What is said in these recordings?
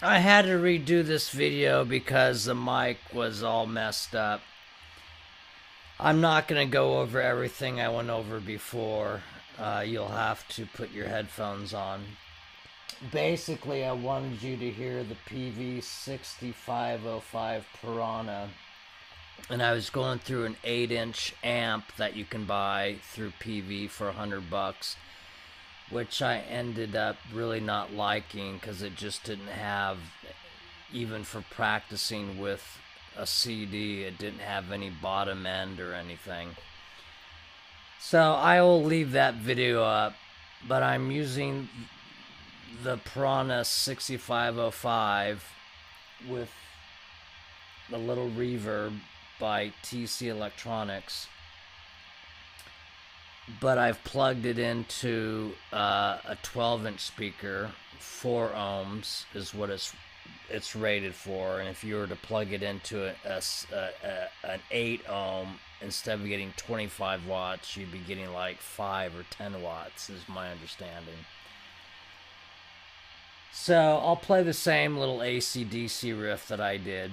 I had to redo this video because the mic was all messed up. I'm not going to go over everything I went over before. You'll have to put your headphones on. Basically, I wanted you to hear the PV6505 Piranha. And I was going through an 8-inch amp that you can buy through PV for $100, which I ended up really not liking because it just didn't have, even for practicing with a CD, it didn't have any bottom end or anything. So I will leave that video up, but I'm using the Piranha 6505 with a little reverb by TC Electronics, but I've plugged it into a 12-inch speaker. 4 ohms is what it's rated for, and if you were to plug it into an 8 ohm, instead of getting 25 watts, you'd be getting like 5 or 10 watts, is my understanding. So I'll play the same little AC/DC riff that I did,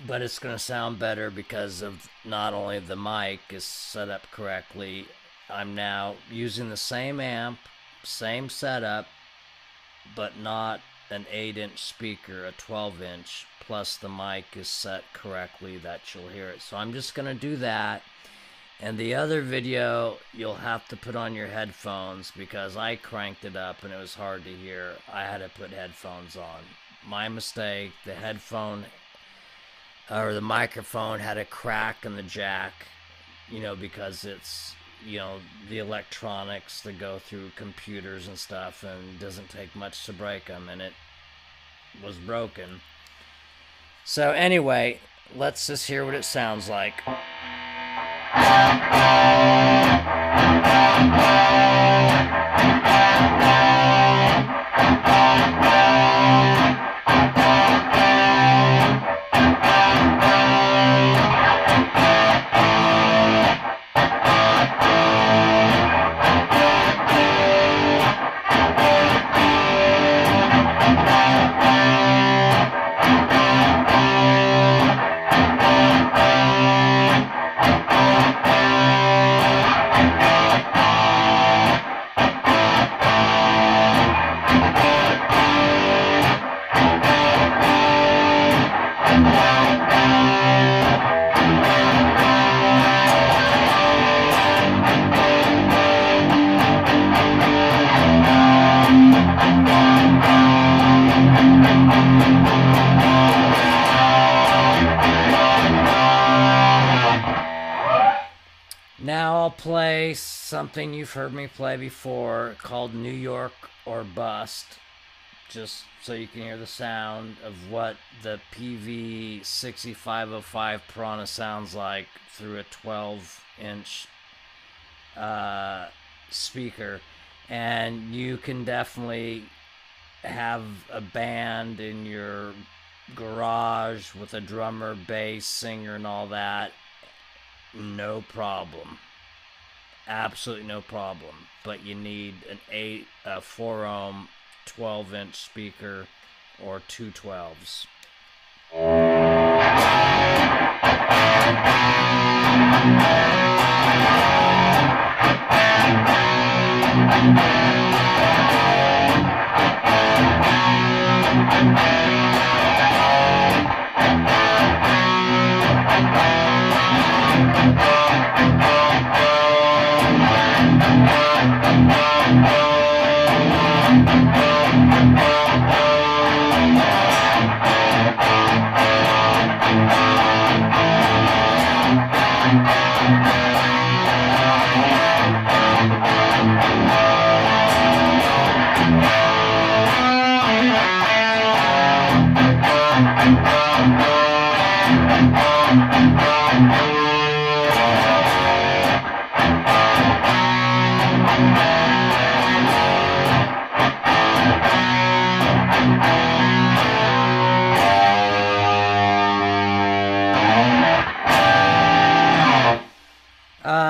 but it's going to sound better because of not only the mic is set up correctly, I'm now using the same amp, same setup, but not an 8-inch speaker, a 12-inch, plus the mic is set correctly that you'll hear it. So I'm just going to do that. And the other video, you'll have to put on your headphones because I cranked it up and it was hard to hear. I had to put headphones on. My mistake. The headphone or the microphone had a crack in the jack, because it's, the electronics that go through computers and stuff, and it doesn't take much to break them, and it was broken. So anyway, let's just hear what it sounds like. Now I'll play something you've heard me play before called New York or Bust, just so you can hear the sound of what the PV6505 Piranha sounds like through a 12-inch speaker. And you can definitely have a band in your garage with a drummer, bass, singer, and all that. No problem. Absolutely no problem. But you need a 4 ohm 12-inch speaker or two 12s.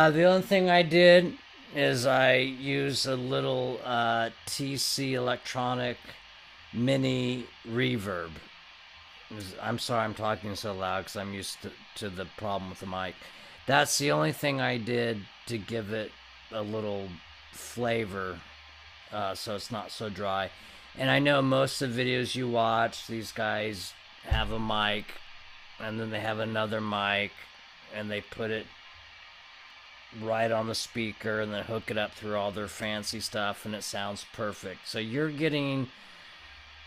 The only thing I did is I used a little TC electronic mini reverb. I'm sorry I'm talking so loud because I'm used to the problem with the mic. That's the only thing I did to give it a little flavor, so it's not so dry. And I know most of the videos you watch, these guys have a mic, and then they have another mic, and they put it right on the speaker, and then hook it up through all their fancy stuff, and it sounds perfect. So you're getting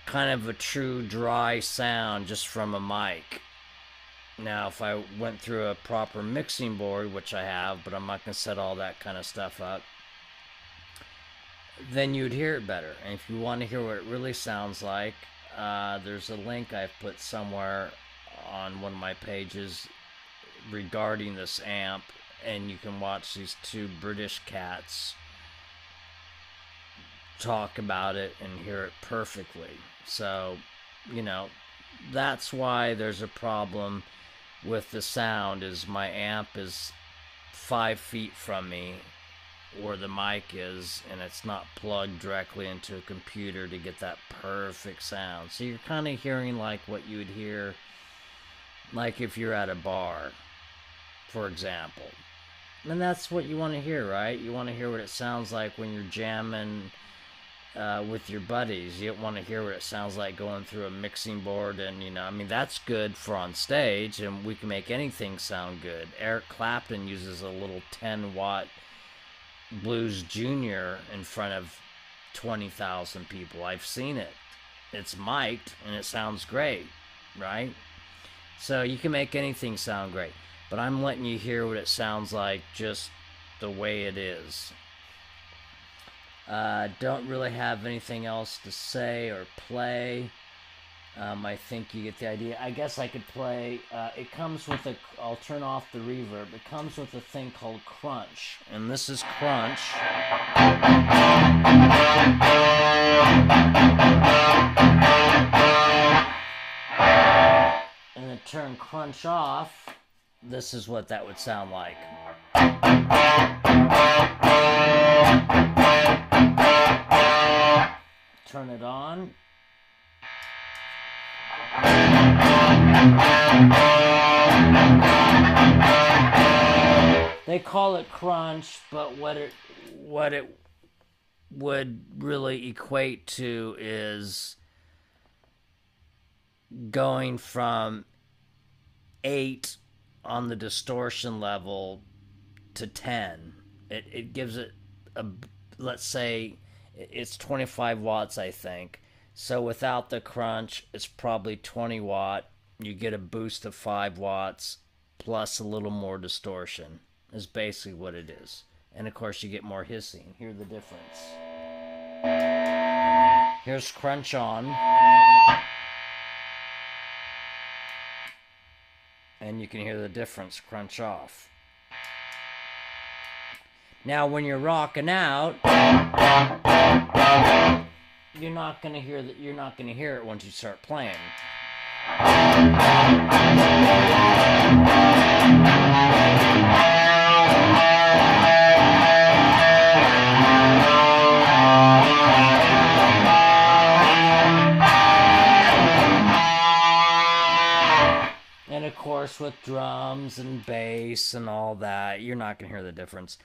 kind of a true dry sound just from a mic. Now, if I went through a proper mixing board, which I have, but I'm not going to set all that kind of stuff up, then you'd hear it better. And if you want to hear what it really sounds like, there's a link I've put somewhere on one of my pages regarding this amp, and you can watch these two British cats talk about it and hear it perfectly. So, you know, that's why there's a problem with the sound, is my amp is 5 feet from me where the mic is, and it's not plugged directly into a computer to get that perfect sound. So you're kind of hearing like what you would hear like if you're at a bar, for example. And that's what you want to hear, right? You want to hear what it sounds like when you're jamming with your buddies. You don't want to hear what it sounds like going through a mixing board. And, you know, I mean, that's good for on stage, and we can make anything sound good. Eric Clapton uses a little 10-watt Blues Junior in front of 20,000 people. I've seen it. It's mic'd, and it sounds great, right? So you can make anything sound great. But I'm letting you hear what it sounds like just the way it is. Don't really have anything else to say or play. I think you get the idea. I guess I could play. It comes with a. I'll turn off the reverb. It comes with a thing called crunch, and this is crunch. And then turn crunch off. This is what that would sound like. Turn it on. They call it crunch, but what it would really equate to is going from 8 on the distortion level to 10. It gives it a, let's say it's 25 watts, I think. So without the crunch, it's probably 20 watt. You get a boost of 5 watts plus a little more distortion is basically what it is. And of course you get more hissing. Hear the difference. Here's crunch on. And you can hear the difference crunch off. Now when you're rocking out, you're not going to hear that. You're not going to hear it once you start playing. And of course with drums and bass and all that, you're not going to hear the difference.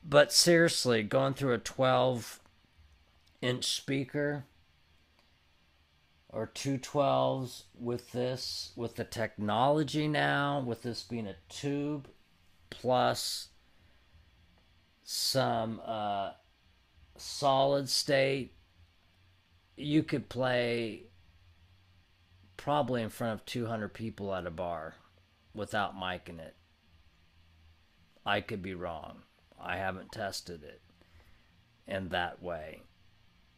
But seriously, going through a 12-inch speaker or 2 12s with this, with the technology now, with this being a tube plus some solid state, you could play probably in front of 200 people at a bar without micing it. I could be wrong. I haven't tested it in that way.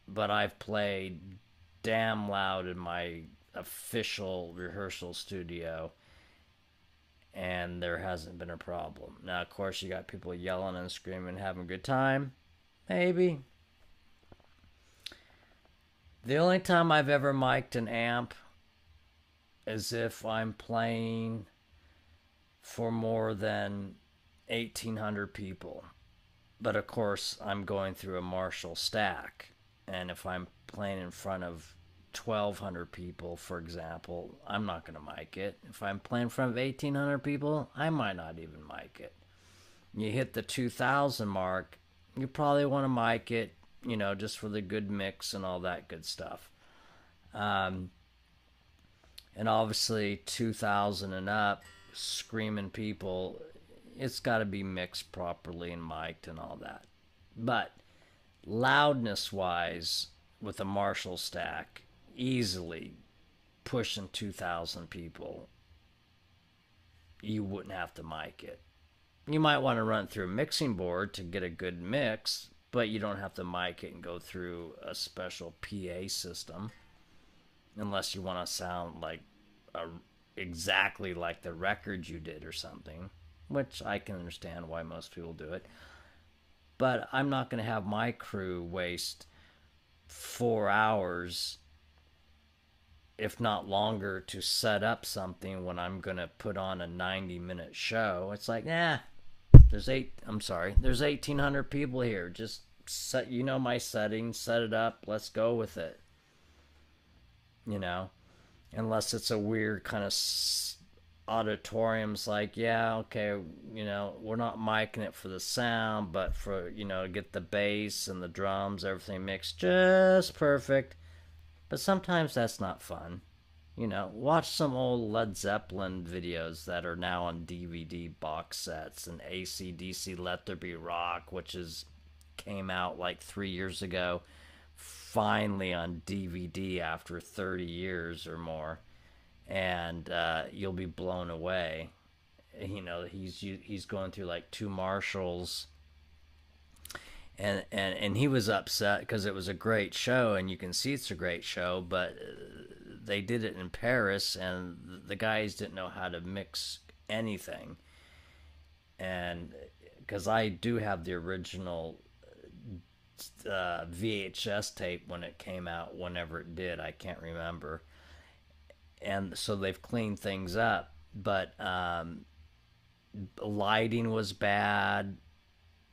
But I've played damn loud in my official rehearsal studio, and there hasn't been a problem. Now, of course, you got people yelling and screaming, having a good time. Maybe. The only time I've ever mic'd an amp is if I'm playing for more than 1,800 people. But of course, I'm going through a Marshall stack. And if I'm playing in front of 1,200 people, for example, I'm not going to mic it. If I'm playing in front of 1,800 people, I might not even mic it. You hit the 2,000 mark, you probably want to mic it, you know, just for the good mix and all that good stuff. And obviously 2,000 and up, screaming people, it's got to be mixed properly and mic'd and all that. But loudness wise, with a Marshall stack, easily pushing 2,000 people, you wouldn't have to mic it. You might want to run it through a mixing board to get a good mix, but you don't have to mic it and go through a special PA system, unless you want to sound like exactly like the record you did or something, which I can understand why most people do it. But I'm not going to have my crew waste 4 hours, if not longer, to set up something when I'm going to put on a 90-minute show. It's like, there's 1,800 people here. Just set, you know, my settings, set it up, let's go with it. You know, unless it's a weird kind of auditorium's like, yeah, okay, you know, we're not micing it for the sound, but for, you know, get the bass and the drums, everything mixed just perfect. But sometimes that's not fun. You know, watch some old Led Zeppelin videos that are now on DVD box sets, and AC/DC Let There Be Rock, which came out like 3 years ago, finally on DVD after 30 years or more. And you'll be blown away. You know, he's going through like 2 Marshalls, and he was upset because it was a great show, and you can see it's a great show, but they did it in Paris, and the guys didn't know how to mix anything. And because I do have the original VHS tape when it came out, whenever it did, I can't remember. And so they've cleaned things up, but lighting was bad,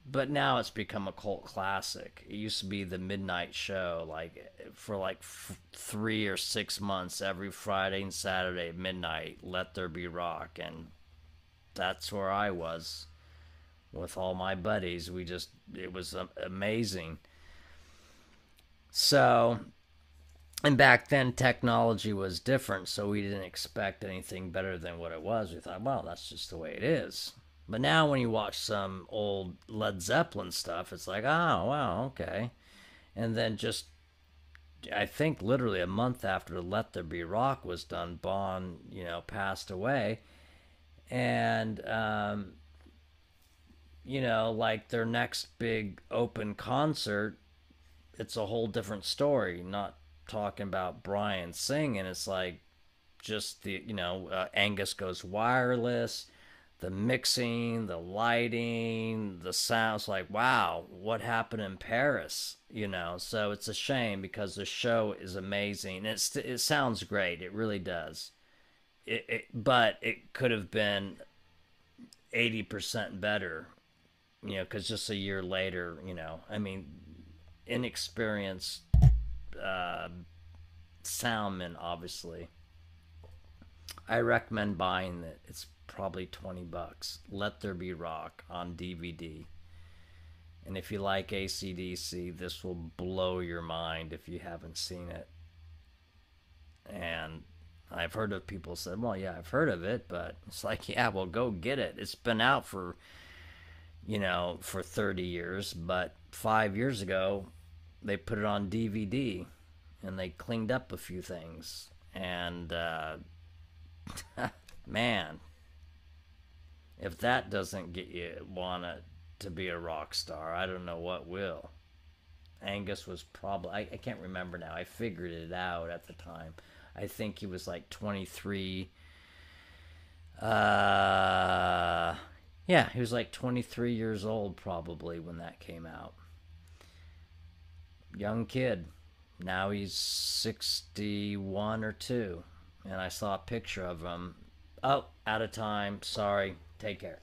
but now it's become a cult classic. It used to be the midnight show, like for like 3 or 6 months, every Friday and Saturday at midnight, Let There Be Rock. And that's where I was with all my buddies. It was amazing. So, and back then technology was different, so we didn't expect anything better than what it was. We thought, well, that's just the way it is. But now when you watch some old Led Zeppelin stuff, it's like, oh, wow, okay. And then just, I think literally a month after Let There Be Rock was done, Bon, you know, passed away. And, you know, like their next big open concert, it's a whole different story. Not talking about Brian singing, it's like just the, you know, Angus goes wireless, the mixing, the lighting, the sounds, like, wow, what happened in Paris, you know? So it's a shame, because the show is amazing. It sounds great, it really does. But it could have been 80% better, you know, because just a year later, you know, I mean, inexperienced soundman, obviously. I recommend buying it. It's probably $20. Let There Be Rock on DVD. And if you like AC/DC, this will blow your mind if you haven't seen it. And I've heard of people said, well, yeah, I've heard of it, but it's like, yeah, well, go get it. It's been out for, you know, for 30 years, but 5 years ago, they put it on DVD, and they cleaned up a few things. And, man, if that doesn't get you to be a rock star, I don't know what will. Angus was probably, I can't remember now. I figured it out at the time. I think he was like 23. Yeah, he was like 23 years old probably when that came out. Young kid. Now he's 61 or 2. And I saw a picture of him. Oh, out of time. Sorry. Take care.